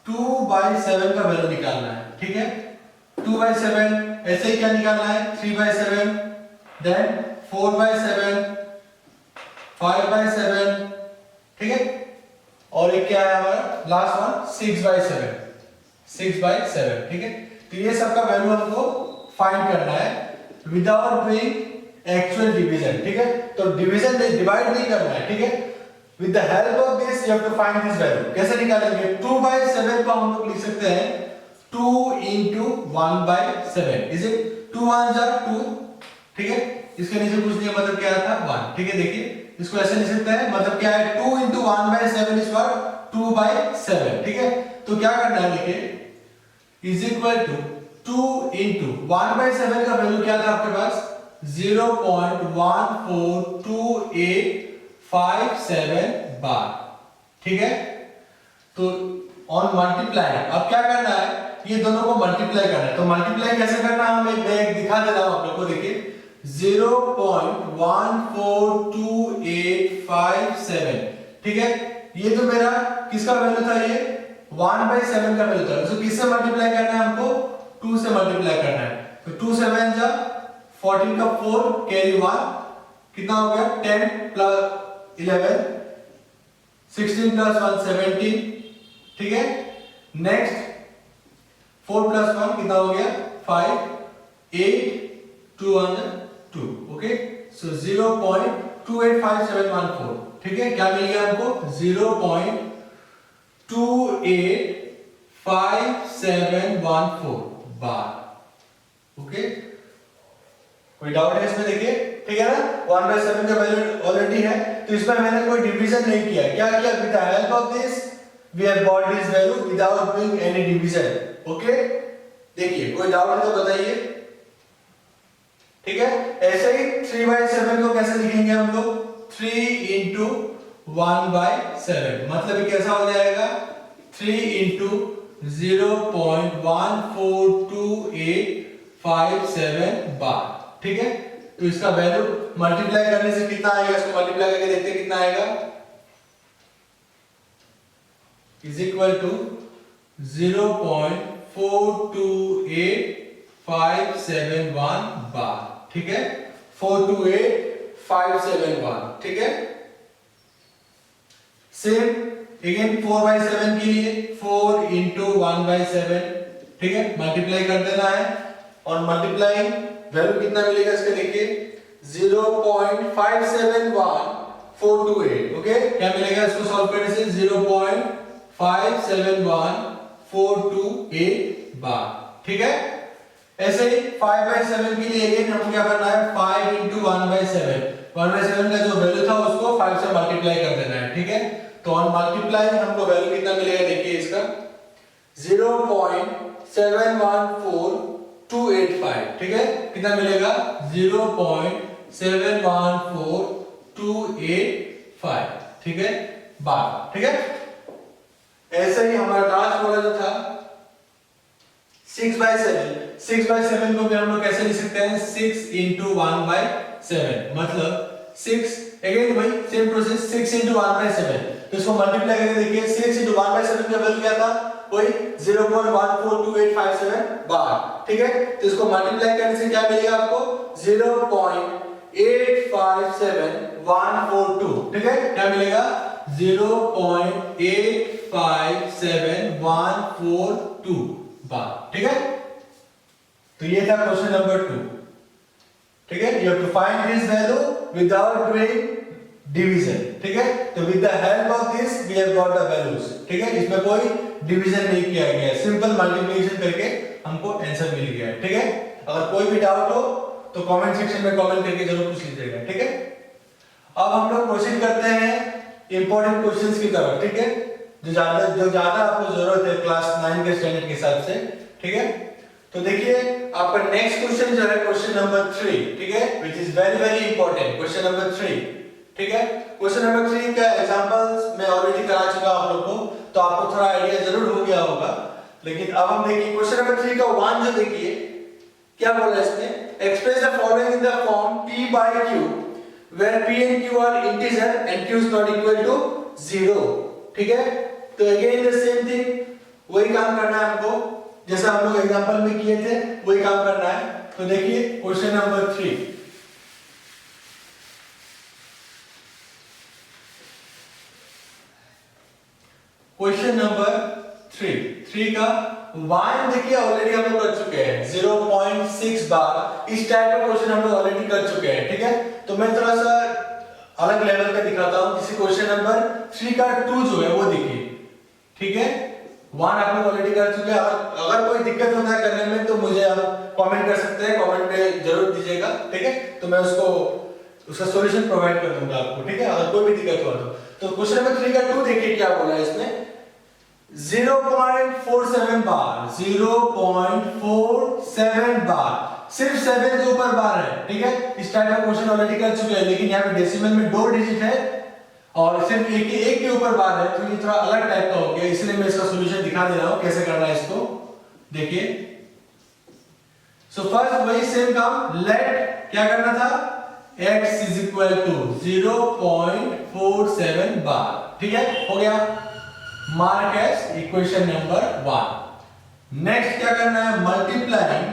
2 by 7 का वैल्यू निकालना है, ठीक है। 2 by 7 ऐसे ही क्या निकालना है 3 by 7, देन 4 by 7, 5 by 7, ठीक है। और एक क्या है हमारा लास्ट वन 6 by 7, 6 by 7, ठीक है। तो ये सबका वैल्यू हमको फाइंड करना है विदाउट डूइंग एक्चुअल डिवीजन, ठीक है। तो डिवीजन नहीं, डिवाइड नहीं करना है, ठीक है। With the help of this you have to find this value. कैसे निकालेंगे 2 by 7 को हम लोग लिख सकते हैं 2 into 1 by 7 इज इट 2 1 जा 2, ठीक है। इसके नीचे कुछ नहीं, मतलब क्या था 1, ठीक है। देखिए इसको ऐसे लिख सकते हैं, मतलब क्या है 2 into 1 by 7 is what 2 by 7, ठीक है। तो क्या करना है देखिए is equal to 2 into 1 by 7 का वैल्यू क्या था आपके पास 0.142857 बार, ठीक है। तो ऑन मल्टीप्लाई अब क्या करना है ये दोनों को मल्टीप्लाई करना है। तो मल्टीप्लाई कैसे करना है मैं एक दिखा दे रहा हूं आप लोग को, देखिए 0.142857, ठीक है। ये तो मेरा किसका वैल्यू था ये 1 by 7 का वैल्यू था। तो किससे मल्टीप्लाई करना है हमको 2 से मल्टीप्लाई करना है। तो 2 7 जा 14 का 4 कैरी 1 कितना हो गया 10 प्लस 11 16 प्लस 1 17, ठीक है। नेक्स्ट 4 प्लस 1 कितना हो गया 5 8 2 1 2, ओके। सो 0.285714, ठीक है। क्या मिल गया हमको 0.285714 बार, ओके। कोई डाउट है इसमें देखिए, ठीक है ना। 1 by 7 का वैल्यू ऑलरेडी है, तो इसमें मैंने कोई डिवीजन नहीं किया। क्या किया with the help of this we have got this value without doing any division, okay. देखिए कोई डाउट है तो बताइए, ठीक है। ऐसे ही 3 by 7 को कैसे लिखेंगे हम लोग 3 into 1 by 7, मतलब ये कैसा हो जाएगा 3 into 0.142857 बार, ठीक है। तो इसका वैल्यू मल्टीप्लाई करने से कितना आएगा, इसको मल्टीप्लाई करके देखते हैं कितना आएगा इज इक्वल टू 0.428571 बार, ठीक है। 428571, ठीक है। सेम अगेन 4 by 7 के लिए 4 into 1 by 7, ठीक है। मल्टीप्लाई कर देना है और मल्टीप्लाइंग वैल्यू कितना मिलेगा इसके देखिए 0.571428, ओके। क्या मिलेगा इसको सॉल्व करने से 0.571428 बार, ठीक है। ऐसे ही 5 by 7 के लिए अगेन हमको क्या करना है 5 into 1 by 7, 1 by 7 का जो वैल्यू था उसको 5 से मल्टीप्लाई कर देना है, ठीक है। तो ऑन मल्टीप्लाई हमको वैल्यू कितना मिलेगा देखिए इसका 0.714285, ठीक है। कितना मिलेगा 0.714285, ठीक है बार, ठीक है। ऐसे ही हमारा लास्ट वाला जो था 6 by 7, 6 by 7 को भी हम लोग कैसे लिख सकते हैं 6 into 1 by 7, मतलब 6 अगेन वही सेम प्रोसेस 6 into 1/7, तो इसको मल्टीप्लाई करके देखिए 6 into 1/7 का वैल्यू क्या था, वही 0.142857 बार, ठीक है। तो इसको मल्टीप्लाई करने से क्या मिलेगा आपको 0.857142, ठीक है, क्या मिलेगा 0.857142 बार, ठीक है। तो ये था क्वेश्चन नंबर 2, ठीक है। You have to find this value without doing division, ठीक है। तो with the help of this we have got the values, ठीक है। इसमें कोई डिवीजन नहीं किया गया है, सिंपल मल्टीप्लिकेशन करके हमको आंसर मिल गया है, ठीक है। अगर कोई भी डाउट हो तो कमेंट सेक्शन में कमेंट करके जरूर पूछ लीजिएगा, ठीक है। अब हम लोग प्रोसीड करते हैं इंपॉर्टेंट क्वेश्चंस की तरफ, ठीक है, जो ज्यादा आपको जरूरत है क्लास 9 के स्टैंडर्ड के हिसाब से, ठीक है। तो देखिए आपका नेक्स्ट क्वेश्चन जो है क्वेश्चन नंबर 3, ठीक है, which is very very important, question number 3, ठीक है। क्वेश्चन नंबर 3 का एग्जांपल्स मैं ऑलरेडी करा चुका आप लोगों को, तो आपको थोड़ा आइडिया जरूर हो गया होगा। लेकिन अब हम देखिए क्वेश्चन नंबर 3 का 1 जो देखिए क्या बोला है इसमें, express the following in the form p by q where p and q are integer and q is not equal to 0, ठीक है। तो अगेन द सेम थिंग, वही काम करना है हमको जैसा हम लोग एग्जांपल में किए थे, वही काम करना है। तो देखिए क्वेश्चन नंबर 3, क्वेश्चन नंबर 3 का 1 देखिए ऑलरेडी हम लोग कर चुके हैं 0.6 बार, इस टाइप का क्वेश्चन हम लोग ऑलरेडी कर चुके हैं, ठीक है। तो मैं थोड़ा सा अलग लेवल का दिखाता हूं, जैसे क्वेश्चन नंबर 3 का 2 जो है वो देखिए, ठीक है। 1 आप लोग ऑलरेडी कर चुके हैं। अगर कोई दिक्कत होता है करने में तो मुझे आप कमेंट कर सकते हैं, कमेंट में जरूर दीजिएगा, ठीक है। तो मैं उसका सॉल्यूशन प्रोवाइड कर दूंगा आपको, ठीक है, अगर कोई भी दिक्कत हो तो क्वेश्चन नंबर 3 का 2 देखिए क्या बोला है इसमें, 0.47 बार, 0.47 बार, सिर्फ 7 के ऊपर बार है, ठीक है। इस टाइप का क्वेश्चन ऑलरेडी कर चुके हैं, लेकिन यहाँ पे डेसिमल में 2 डिजिट है और सिर्फ एक के ऊपर बार है, तो ये थोड़ा अलग टाइप का हो गया, इसलिए मैं इसका सॉल्यूशन दिखा दे रहा हूं कैसे करना है इसको, देखिए। सो फर्स्ट वही सेम काम, लेट क्या करना था, x is equal to 0.47 बार, ठीक है, हो गया, mark as equation number 1। Next क्या करना है, मल्टीप्लाइंग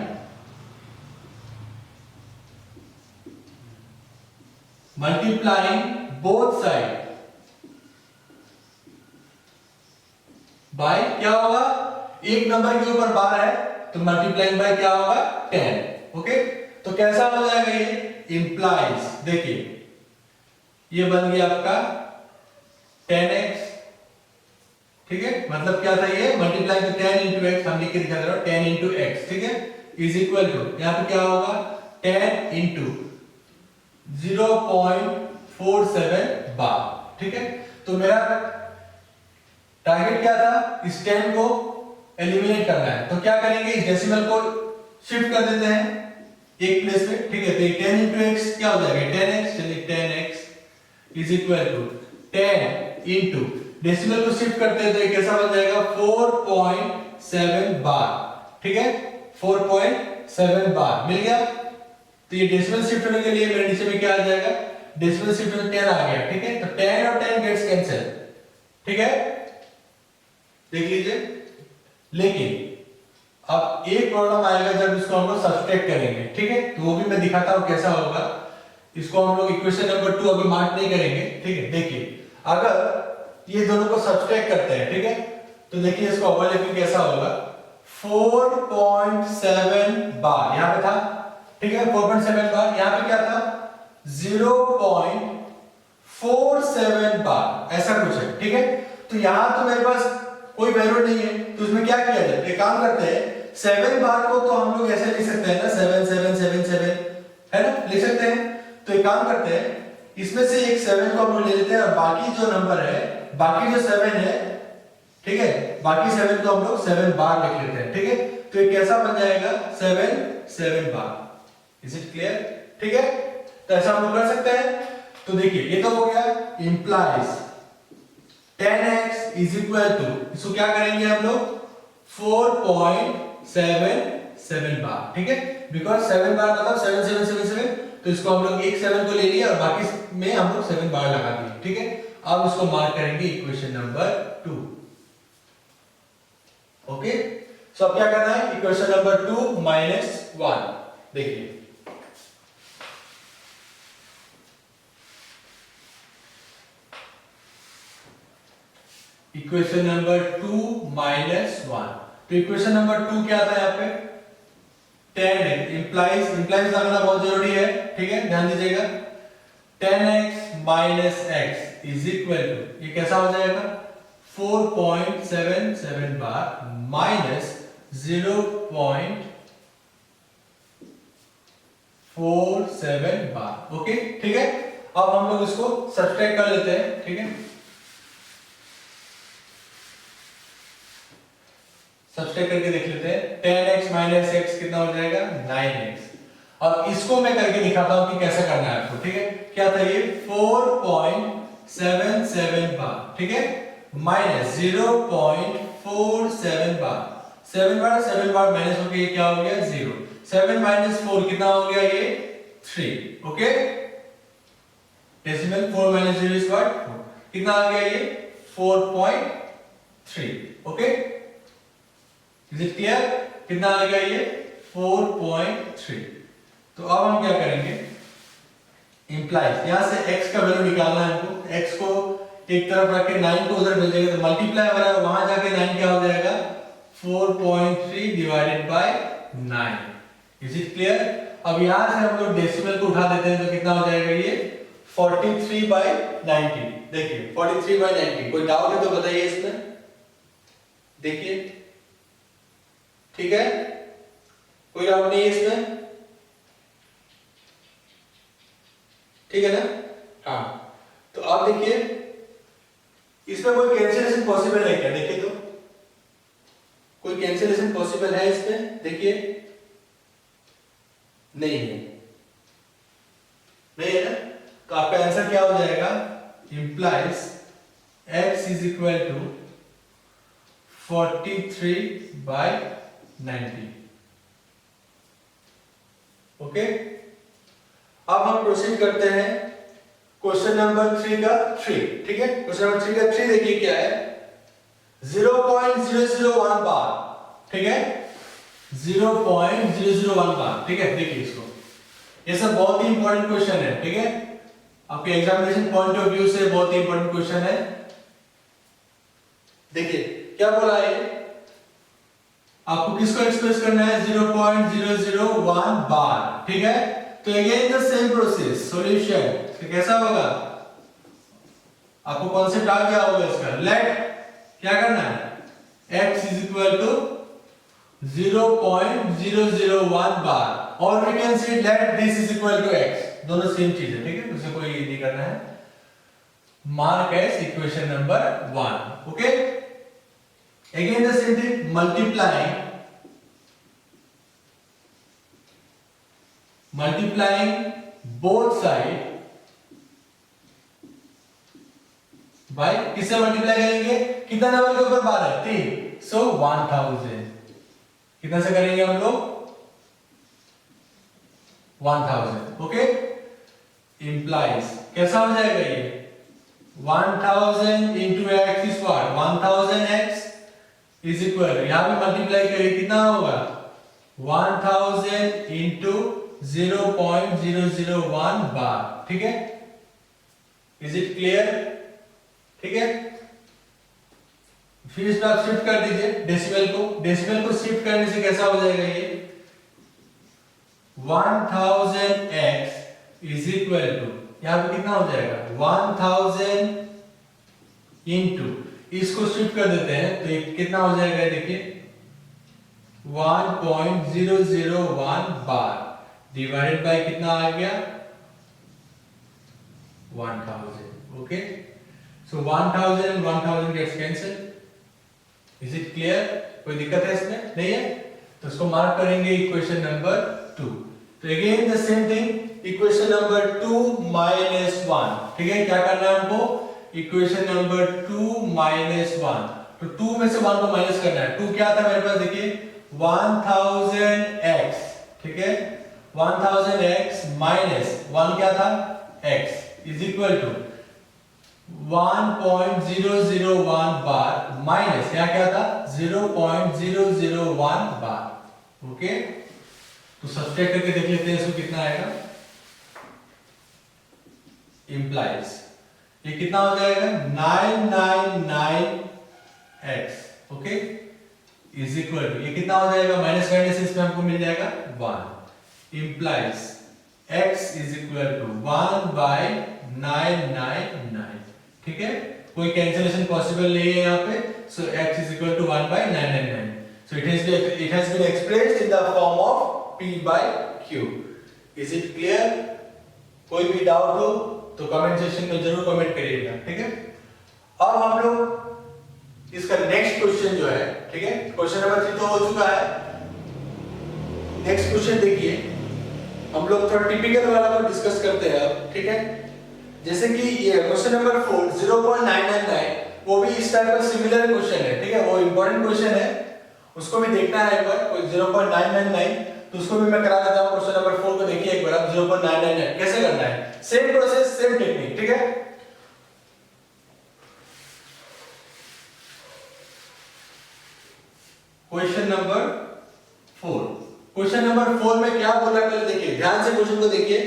बोथ साइड बाय क्या होगा, एक नंबर के ऊपर बार है तो मल्टीप्लाइंग बाय क्या होगा 10, ओके। तो कैसा हो जाएगा ये, इंप्लाइज, देखिए ये बन गया आपका 10x, ठीक है। मतलब क्या था ये, मल्टीप्लाई में 10 into x, हम लिख के दिखा दे रहा हूं 10 into x, ठीक है, इज इक्वल टू यहां पे क्या होगा 10 into 0.47 बार, ठीक है। तो मेरा टारगेट क्या था, इस 10 को एलिमिनेट करना है, तो क्या करेंगे, इस डेसिमल को शिफ्ट कर देते हैं एक प्लेस पे, ठीक है। तो 10 into x क्या हो जाएगा 10x, चलिए 10x is equal to 10 into decimal को शिफ्ट करते हैं तो ये कैसा बन जाएगा 4.7 बार, ठीक है, 4.7 बार मिल गया। तो ये डेसिमल शिफ्ट होने के लिए मेरे नीचे में क्या आ जाएगा, डेसिमल शिफ्ट में 10 आ गया, ठीक है। तो 10 और 10 गेट्स कैंसिल, ठीक है, देख लीजिए। लेकिन अब एक प्रॉब्लम आएगा जब इसको हम लोग सब्सट्रैक्ट करेंगे, ठीक है, तो वो भी मैं दिखाता हूं कैसा होगा। इसको हम लोग इक्वेशन नंबर 2 अभी मार्क नहीं करेंगे, ठीक है। देखिए अगर ये दोनों को सब्सट्रैक्ट करते हैं, ठीक है, तो देखिए इसको ओवरलैपिंग कैसा होगा, 4.7 बार यहां पे था, ठीक है, 4.7 बार, यहां पे क्या था 0.47 बार, ऐसा कुछ है, ठीक है। तो यहां तो मेरे पास कोई वैल्यू नहीं है, तो उसमें क्या किया जाए, एक काम करते हैं 7 बार को तो हम लोग ऐसे लिख सकते हैं ना, 7777 है ना, लिख सकते हैं। तो एक काम करते हैं, इसमें से एक 7 को हम लोग ले लेते हैं और बाकी जो नंबर है, बाकी जो 7 है, ठीक है, बाकी 7 को हम लोग 7 बार लिख लेते हैं, ठीक है। तो ये कैसा बन जाएगा 7 बार, इज इट क्लियर, ठीक है। तो ऐसा हम लोग कर सकते हैं। तो देखिए ये तो हो गया, implies 10x is equal to, इसको क्या करेंगे हम लोग 4.77 बार, ठीक है, बिकॉज 7 बार मतलब 7777, तो तो इसको हम लोग एक 7 को ले लिया और बाकी में हम लोग 7 बार लगा दिए, ठीक है। अब इसको मार्क करेंगे इक्वेशन नंबर 2। ओके, सो अब क्या करना है, इक्वेशन नंबर 2 माइनस 1, देखिए इक्वेशन नंबर 2 माइनस 1। तो इक्वेशन नंबर 2 क्या था यहाँ पे, 10x इंप्लाइज लगाना बहुत जरूरी है, ठीक है, ध्यान दीजिएगा। 10x minus x is equal to, ये कैसा हो जाएगा, 4.77 बार माइनस 0.47 बार। ओके, ठीक है। अब हम लोग इसको सब्सट्रैक्ट कर लेते हैं, ठीक है। सब्सट्रैक्ट करके देख लेते हैं, 10x माइनस x कितना हो जाएगा, 9x। अब इसको मैं करके दिखाता हूं कि कैसे करना है आपको, ठीक है। क्या था ये, 4.77 बार, ठीक है, माइनस 0.47 बार। 7 बार माइनस होके ये क्या हो गया, 0। 7 माइनस 4 कितना हो गया, ये 3। Okay, decimal 4 minus 0 is what, कितना आ गया ये, 4.3। ओके, इज इट क्लियर, कितना आ गया ये, 4.3। तो अब हम क्या करेंगे, इंप्लाइज यहां से x का वैल्यू निकालना है हमको। x को एक तरफ रख के 9 को उधर भेजेंगे तो मल्टीप्लाई हो रहा है, वहां जाके 9 क्या हो जाएगा, 4.3 divided by 9। Is it clear. अब यहां से हम लोग डेसिमल को उठा देते हैं तो कितना हो जाएगा ये, 43/90। देखिए 43/90। कोई डाउट है तो बताइए इसमें, देखिए, ठीक है, कोई डाउट नहीं है इसमें, ठीक है ना। हाँ, तो आप देखिए इसमें कोई कैंसिलेशन पॉसिबल है क्या, देखिए तो कोई कैंसिलेशन पॉसिबल है इसमें, देखिए नहीं है, नहीं है ना। तो आपका आंसर क्या हो जाएगा, implies x is equal to 43/90। Okay, अब हम प्रोसीड करते हैं क्वेश्चन नंबर 3 का 3, ठीक है। क्वेश्चन नंबर 3 का 3 देखिए क्या है, 0.001 बार, ठीक है, 0.001 बार, ठीक है। देखिए इसको, ये सब बहुत ही इंपॉर्टेंट क्वेश्चन है, ठीक है, आपके एग्जामिनेशन पॉइंट ऑफ व्यू से बहुत ही इंपॉर्टेंट क्वेश्चन है। देखिए क्या बोला है, आपको किसको एक्सप्रेस करना है, 0.001 बार, ठीक है। तो again the same process, solution कैसा होगा, आपको कॉन्सेप्ट आ गया होगा इसका। लेट क्या करना है, x is equal to 0.001 bar, और we can see let this is equal to x, दोनों सेम चीज है, ठीक है, उसे कोई नहीं करना है। Mark as equation number 1। Okay, again the same thing, multiplying both side by, किससे मल्टीप्लाई करेंगे, कितना नंबर के ऊपर बार है, 3, सो 1000। कितना से करेंगे हम लोग, 1000। ओके, इंप्लाइज कैसा हो जाएगा ये, 1000 into x is what, 1000x is equal, यहां पे मल्टीप्लाई करिए कितना होगा, 1000 into 0.001 बार, ठीक है। इज इट क्लियर, ठीक है। फिर इसमें आप शिफ्ट कर दीजिए डेसिमल को शिफ्ट करने से कैसा हो जाएगा ये, 1000x इज इक्वल टू, यहां पे कितना हो जाएगा, 1000 इंटू, इसको शिफ्ट कर देते हैं तो ये कितना हो जाएगा, देखिए 1.001 बार डिवाइडेड बाय कितना आ गया, 1000। Okay, so 1000 and 1000 gets cancelled। Is it clear, कोई दिक्कत है इसमें, नहीं है, तो इसको मार्क करेंगे इक्वेशन नंबर 2। तो again the same thing, equation number 2 minus 1, ठीक है। क्या करना है हमको, इक्वेशन नंबर 2 माइनस 1, तो 2 में से 1 को माइनस करना है। 2 क्या था मेरे पास, देखिए 1000x, ठीक है, 1000x माइनस 1 क्या था x is equal to 1.001 bar minus यहाँ क्या था 0.001 बार। ओके तो सब्सट्रैक्ट करके देख लेते हैं इसको कितना आएगा। इंप्लाइज ये कितना हो जाएगा 999x okay is equal to ये कितना हो जाएगा माइनस करने से इसमें हमको मिल जाएगा 1 implies x is equal to 1/999 ठीक है कोई कैंसिलेशन पॉसिबल नहीं है यहाँ पे so x is equal to 1/999 so it has been expressed in the form of p by q is it clear कोई भी डाउट हो तो कमेंट सेक्शन में जरूर कमेंट करिएगा ठीक है। अब हम लोग इसका नेक्स्ट क्वेश्चन जो है ठीक है क्वेश्चन नंबर 3 तो हो चुका है। नेक्स्ट क्वेश्चन देखिए हम लोग थोड़ा टिपिकल वाला को डिस्कस करते हैं अब ठीक है। जैसे कि ये क्वेश्चन नंबर 4 0.999 वो भी इस टाइप का सिमिलर क्वेश्चन है ठीक है वो इंपॉर्टेंट क्वेश्चन है उसको भी देखना है एक बार कोई 0.999 तो उसको भी मैं करा देता हूं। क्वेश्चन नंबर 4 को देखिए एक बार 0.999 कैसे करना है सेम प्रोसेस सेम टेक्निक ठीक है। क्वेश्चन नंबर 4 में क्या बोला पहले देखिए ध्यान से क्वेश्चन को देखिए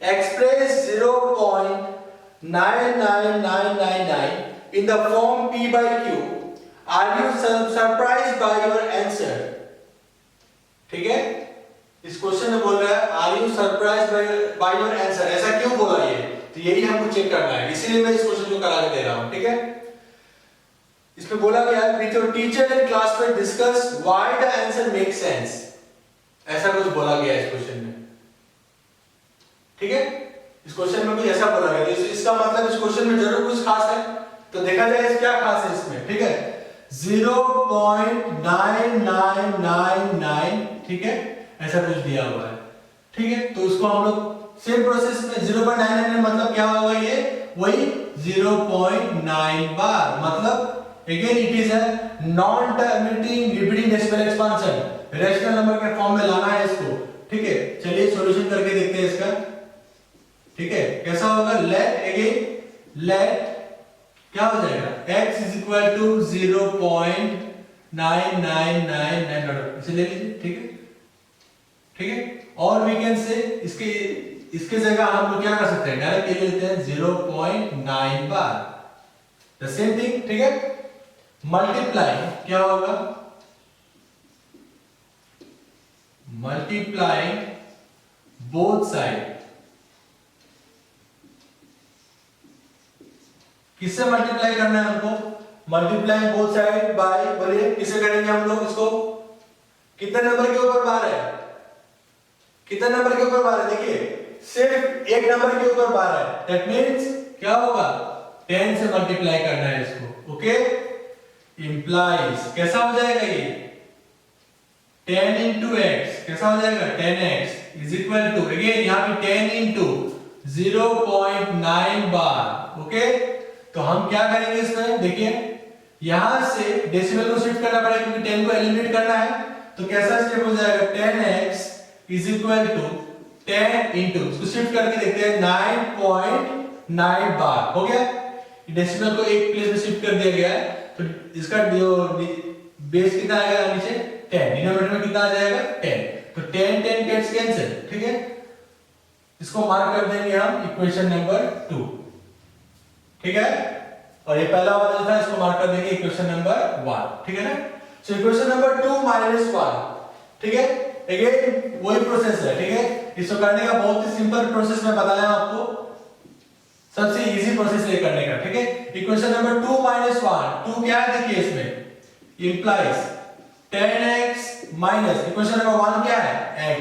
express 0.99999 in the form p by q are you surprised by your answer ठीक है। इस क्वेश्चन में बोल रहा है are you surprised by your answer ऐसा क्यों बोला ये तो यही हमको चेक करना है इसीलिए मैं इस क्वेश्चन को करा के दे रहा हूं ठीक है। इसमें बोला गया है with your teacher and classmate discuss why the answer makes sense ऐसा कुछ बोला गया है इस क्वेश्चन में ठीक है। इस क्वेश्चन में कुछ ऐसा बोला गया है इसका मतलब इस क्वेश्चन में जरूर कुछ खास है तो देखा जाए क्या खास है इसमें ठीक है 0.9999 ठीक है ऐसा कुछ दिया हुआ है ठीक है। तो उसको हम लोग सेम प्रोसेस में 0.99 मतलब क्या होगा ये वही 0.9 बार मतलब again it is a non terminating repeating decimal expansion rational number के फॉर्म में लाना है इसको ठीक है। चलिए सॉल्यूशन करके देखते हैं इसका ठीक है कैसा होगा let क्या हो जाएगा x is equal to 0.9999 इसे ले लीजिए ठीक है। और we can say इसके जगह हम लोग क्या कर सकते हैं डायरेक्ट ले लेते हैं 0.9 बार द सेम थिंग ठीक है। मल्टीप्लाइंग क्या होगा मल्टीप्लाइंग बोथ साइड किससे मल्टीप्लाई करना है हमको मल्टीप्लाइंग बोथ साइड बाय बोलिए किसे करेंगे हम लोग इसको कितने नंबर के ऊपर बार है देखिए सिर्फ एक नंबर के ऊपर बार है दैट मींस क्या होगा 10 से मल्टीप्लाई करना है इसको ओके implies कैसा हो जाएगा ये 10 into x कैसा हो जाएगा 10x is equal to again यहाँ पे 10 into 0.9 बार ओके। तो हम क्या करेंगे इसमें देखिए यहां से डेसिमल को शिफ्ट करना पड़ेगा क्योंकि 10 को एलिमिनेट करना है तो कैसा स्टेप हो जाएगा 10x is equal to 10 into इसको शिफ्ट करके देखते हैं 9.9 बार हो गया। डेसिमल को एक प्लेस में शिफ्ट कर दिया गया है तो इसका जो बेस कितना आएगा नीचे 10 डिनोमिनेटर में कितना आ जाएगा 10 तो 10 गेट्स कैंसिल ठीक है। इसको मार्क कर देंगे हम इक्वेशन नंबर 2 ठीक है। और ये पहला वाला जो था इसको मार्क कर देंगे इक्वेशन नंबर 1 ठीक है ना। सो इक्वेशन नंबर 2 -1 ठीक है। अगेन वही प्रोसेस है ठीक है। इसको करने का बहुत ही सिंपल प्रोसेस मैं बताया आपको सबसे इजी प्रोसेस ये करने का ठीक है। इक्वेशन नंबर 2 -1 2 क्या है देखिए इसमें implies 10x minus equation number 1 क्या है x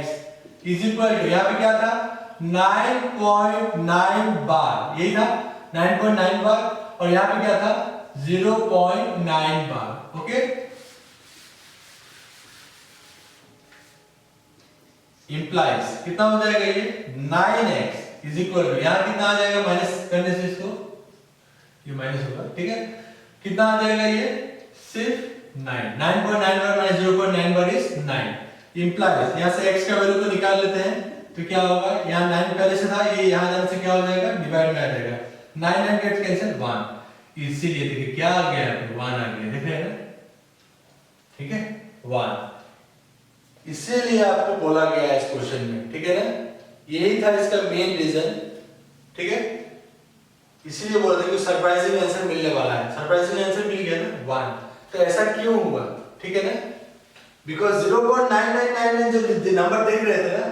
इज इक्वल टू यहां पे क्या था 9.9 बार यही था 9.9 बार और यहां पे क्या था 0.9 बार ओके। इंप्लाइज कितना हो जाएगा ये 9x इज इक्वल टू यहां कितना आ जाएगा माइनस करने से इसको ये माइनस होगा ठीक है। कितना आ जाएगा ये सिर्फ 9.9 बार माइनस 0.9 बार इज 9 इंप्लाइज यहां से x का वैल्यू को निकाल लेते हैं तो क्या होगा, यहाँ 9 पहले से था, ये यहाँ जाने से क्या हो जाएगा, डिवाइड में आ जाएगा, 9 9 गेट कैंसिल 1, इसीलिए देखिए क्या आ गया, 1 आ गया, देख रहे हैं ना, ठीक है 1, इसीलिए आपको बोला गया है इस क्वेश्चन में, ठीक है ना, यही था इसका मेन रीजन, ठीक है, इसीलिए बोल रहे कि सरप्राइजिंग आंसर मिलने वाला है, सरप्राइजिंग आंसर मिल गया ना 1, तो ऐसा क्यों हुआ, ठीक है ना, बिकॉज 0.9999 जो नंबर देख रहे थे ना,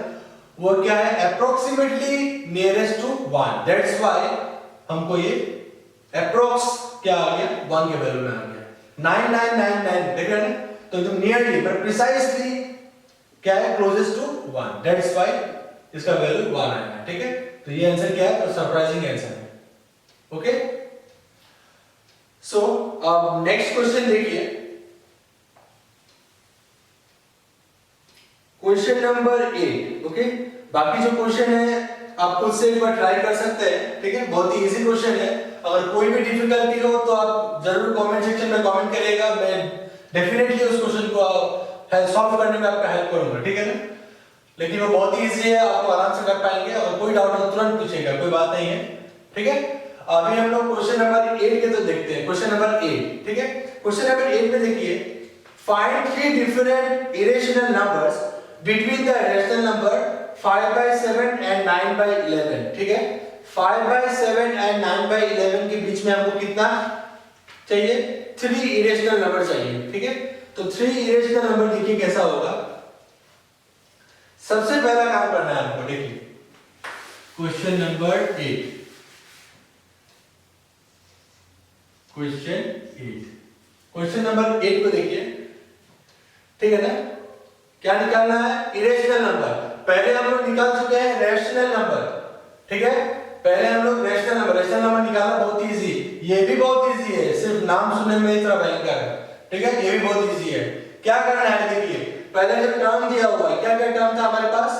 वो क्या है, approximately nearest to 1, that's why हमको ये अप्रोक्स क्या आ गया, 1 के वैल्यू में आ गया, 9999 देख रहे हैं ना, तो एकदम नियरली बट प्रिसाइसली क्या है, क्लोजेस्ट टू 1, दैट्स व्हाई इसका वैल्यू 1 आया, ठीक है, तो ये आंसर क्या है, तो सरप्राइजिंग आंसर है, ओके। सो अब नेक्स्ट क्वेश्चन देखिए, क्वेश्चन नंबर 8, ओके, बाकी जो क्वेश्चन है आप खुद से एक बार ट्राई कर सकते हैं, ठीक है, बहुत ही इजी क्वेश्चन है, अगर कोई भी डिफिकल्टी हो तो आप जरूर कमेंट सेक्शन में कमेंट करिएगा, मैं डेफिनेटली उस क्वेश्चन को सॉल्व करने में आपका हेल्प करूंगा, ठीक है ना, लेकिन वो बहुत ही इजी है, आपको आराम से कर पाएंगे, अगर कोई डाउट हो तुरंत पूछिएगा, कोई बात नहीं है, ठीक है। अभी हम लोग क्वेश्चन नंबर 8 के तो देखते हैं, क्वेश्चन नंबर 8, ठीक है, क्वेश्चन नंबर 8 में देखिए, find 3 different irrational numbers between the rational number 5/7 and 9/11, ठीक है, 5/7 and 9/11 के बीच में हमको कितना चाहिए, 3 इरेशनल नंबर चाहिए, ठीक है, तो 3 इरेशनल नंबर देखिए कैसा होगा, सबसे पहला काम करना है हमको, देखिए क्वेश्चन नंबर 8, क्वेश्चन नंबर 8 को देखिए, ठीक है ना, क्या निकालना है, इरेशनल नंबर, पहले हम लोग निकाल चुके हैं रैशनल नंबर, ठीक है, पहले हम लोग रैशनल नंबर निकालना बहुत इजी, ये भी बहुत इजी है, सिर्फ नाम सुनने में इतना भयंकर है, ठीक है, ये भी बहुत इजी है, क्या करना है, देखिए पहले जब टर्म दिया हुआ है, क्या क्या टर्म था हमारे पास,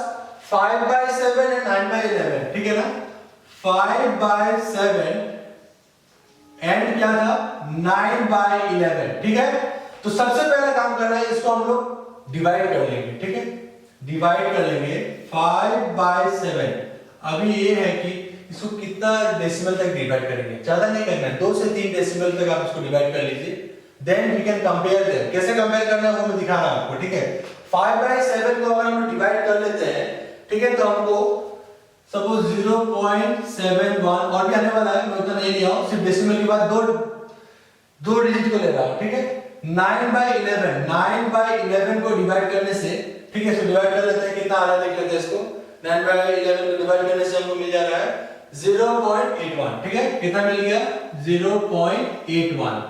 5/7 and 9/11, ठीक है ना, 5/7 एंड क्या था 9/11, ठीक है, तो सबसे पहला काम करना है, इसको हम लोग डिवाइड कर लेंगे, ठीक है, डिवाइड कर लेंगे 5/7, अभी ये है कि इसको कितना डेसिमल तक डिवाइड करेंगे, ज्यादा नहीं करना है, 2 से 3 डेसिमल तक आप इसको डिवाइड कर लीजिए, then we can compare them, कैसे कंपेयर करना है वो मैं दिखा रहा हूं आपको, ठीक है, 5/7 को अगर हम डिवाइड कर लेते हैं, ठीक है, तो हमको सपोज 0.71 और भी आने वाला है, मैं उतना नहीं लिया हूं, सिर्फ डेसिमल के बाद दो डिजिट को ले रहा हूं, ठीक है, 9/11 को डिवाइड करने से, ठीक है, इसको डिवाइड कर लेते हैं, कितना आ रहा है देख लेते हैं इसको, 9/11 को डिवाइड करने से हमको मिल जा रहा है 0.81, ठीक है, कितना मिल गया 0.81,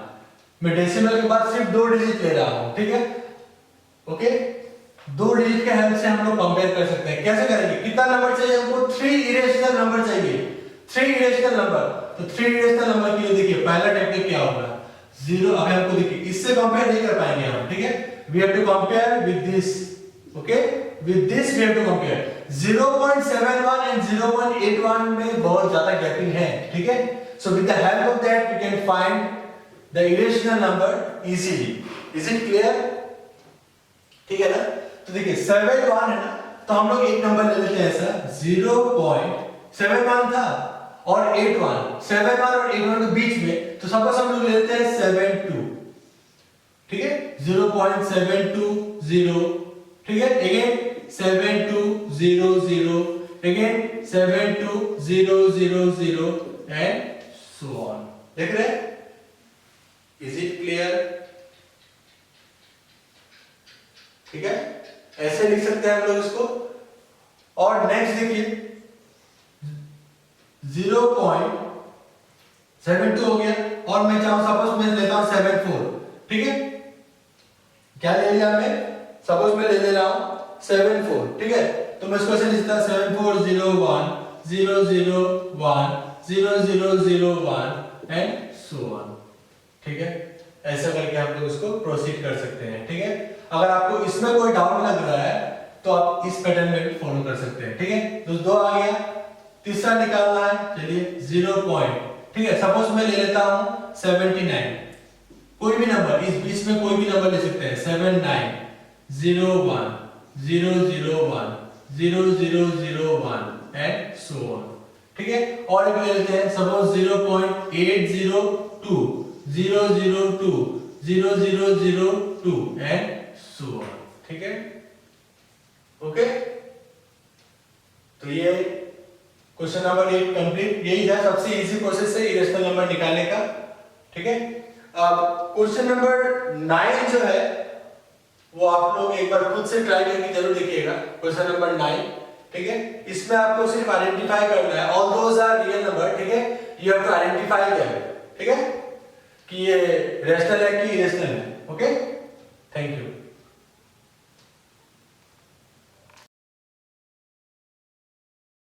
मैं डेसिमल के बाद सिर्फ 2 डिजिट ले रहा हूं, ठीक है, ओके, 2 डिजिट के हेल्प से हम लोग कंपेयर कर सकते हैं, कैसे करेंगे, कितना नंबर चाहिए हमको, 3 इरेशनल नंबर चाहिए, 3 इरेशनल नंबर, तो 3 इरेशनल नंबर के लिए देखिए पहला टेक्निक क्या होगा, 0, अभी हमको देखिए इससे कंपेयर नहीं कर पाएंगे हम, ठीक है, we have to compare with this, okay, with this we have to compare, 0.71 and 0.81 में बहुत ज्यादा गैपिंग है, ठीक है, so with the help of that we can find the irrational number easily, is it clear, ठीक है ना, तो देखिए 7/1 है ना, तो हम लोग एक नंबर ले लेते हैं ऐसा, 0.71 था और 8/1, 7/1 और 8/1 के बीच में, तो सपोज हम लोग ले लेते हैं 7/2, ठीक है, 0.720, ठीक है, again 7/200, again 7/2000 and so on, देख रहे हैं, इज इट क्लियर, ठीक है, ऐसे लिख सकते हैं हम लोग इसको, और नेक्स्ट देखिए 0.72 हो गया, और मैं चाहूं सपोज मैं लेता हूं 74, ठीक है, क्या ले लिया मैं, सपोज मैं ले रहा हूं 74, ठीक है, तो मैं इसको ऐसे लिखता 7401 001 0001 एंड सो ऑन, ठीक है, ऐसा करके हम लोग इसको प्रोसीड कर सकते हैं, ठीक है, अगर आपको इसमें कोई डाउट लग रहा है तो आप इस पैटर्न में भी फॉलो कर सकते हैं, ठीक है, तो 2 आ गया, तीसरा निकालना है, चलिए 0 पॉइंट, ठीक है, सपोज मैं ले लेता हूं 79, कोई भी नंबर, इस बीच में कोई भी नंबर ले सकते हैं, 79 01 001 0 0 0 1 एंड सो ऑन। ठीक है, और एक ले लेते हैं, सपोज 0.802 002 0002 एंड सो ऑन। ठीक है, ओके, तो ये क्वेश्चन नंबर 8 कंप्लीट। यही था, सबसे इजी प्रोसेस है इरेशनल नंबर निकालने का। ठीक है, अब क्वेश्चन नंबर 9 जो है वो आप लोग एक बार खुद से ट्राई करके जरूर देखिएगा। क्वेश्चन नंबर 9, ठीक है, इसमें आपको सिर्फ आइडेंटिफाई करना है, all those are real number. ठीक है, you have to identify them. ठीक है, कि ये रैशनल है कि इरेशनल है। ओके।